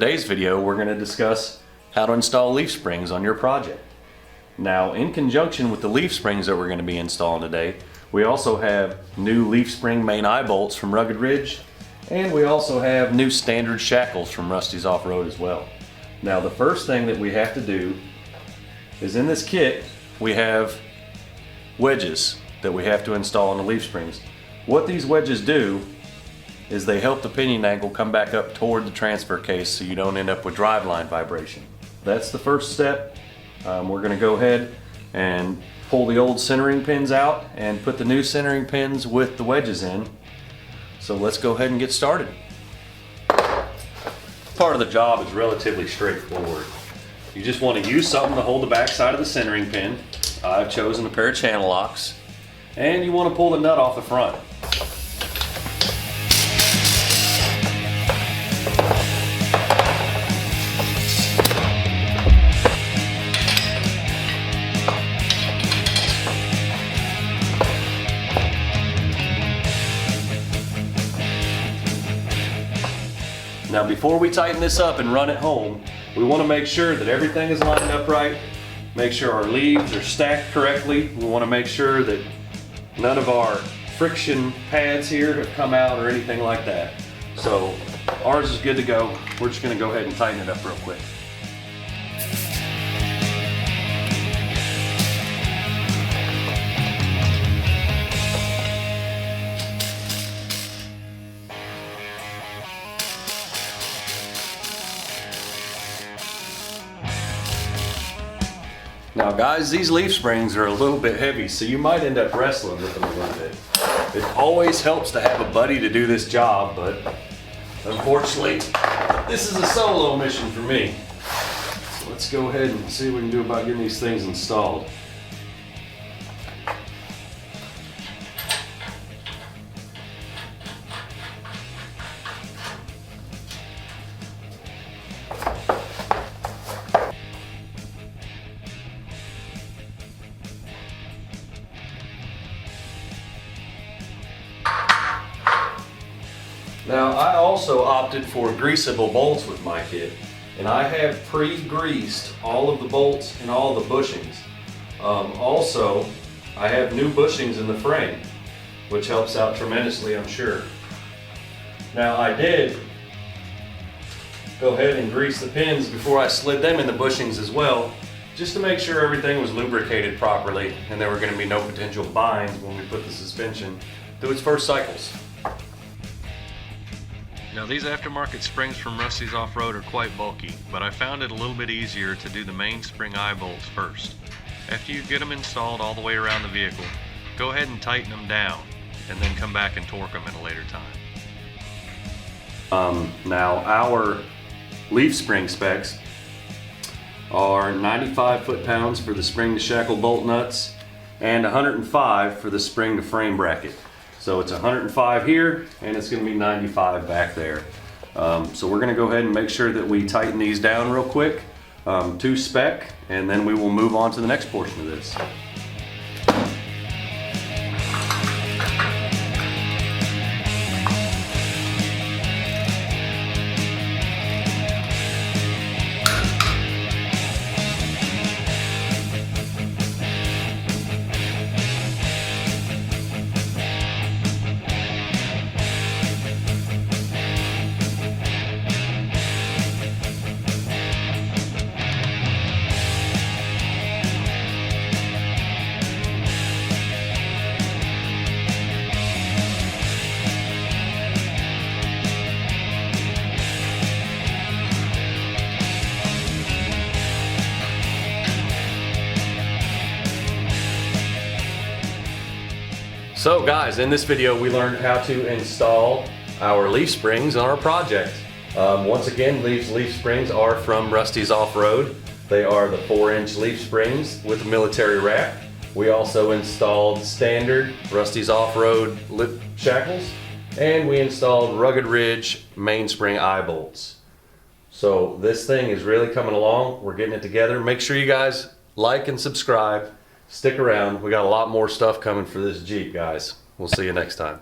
Today's video, we're going to discuss how to install leaf springs on your project. Now, in conjunction with the leaf springs that we're going to be installing today, we also have new leaf spring main eye bolts from Rugged Ridge, and we also have new standard shackles from Rusty's Off-Road as well. Now, the first thing that we have to do is in this kit, we have wedges that we have to install on the leaf springs. What these wedges do is they help the pinion angle come back up toward the transfer case so you don't end up with driveline vibration. That's the first step. We're going to go ahead and pull the old centering pins out and put the new centering pins with the wedges in. So let's go ahead and get started. Part of the job is relatively straightforward. You just want to use something to hold the back side of the centering pin. I've chosen a pair of channel locks, and you want to pull the nut off the front. Now, before we tighten this up and run it home, we want to make sure that everything is lined up right. Make sure our leaves are stacked correctly. We want to make sure that none of our friction pads here have come out or anything like that. So ours is good to go. We're just going to go ahead and tighten it up real quick. Now guys, these leaf springs are a little bit heavy, so you might end up wrestling with them a little bit. It always helps to have a buddy to do this job, but unfortunately, this is a solo mission for me. So let's go ahead and see what we can do about getting these things installed. Now, I also opted for greasable bolts with my kit, and I have pre-greased all of the bolts and all the bushings. Also, I have new bushings in the frame, which helps out tremendously, I'm sure. Now, I did go ahead and grease the pins before I slid them in the bushings as well, just to make sure everything was lubricated properly and there were going to be no potential binds when we put the suspension through its first cycles. Now, these aftermarket springs from Rusty's Off-Road are quite bulky, but I found it a little bit easier to do the main spring eye bolts first. After you get them installed all the way around the vehicle, go ahead and tighten them down, and then come back and torque them at a later time. Now, our leaf spring specs are 95 foot-pounds for the spring to shackle bolt nuts and 105 for the spring to frame bracket. So it's 105 here, and it's going to be 95 back there. So we're going to go ahead and make sure that we tighten these down real quick to spec, and then we will move on to the next portion of this. So guys, in this video we learned how to install our leaf springs on our project. Once again, these leaf springs are from Rusty's Off-Road. They are the 4-inch leaf springs with a military wrap. We also installed standard Rusty's Off-Road lip shackles, and we installed Rugged Ridge mainspring eye bolts. So this thing is really coming along. We're getting it together. Make sure you guys like and subscribe. Stick around. We got a lot more stuff coming for this Jeep, guys. We'll see you next time.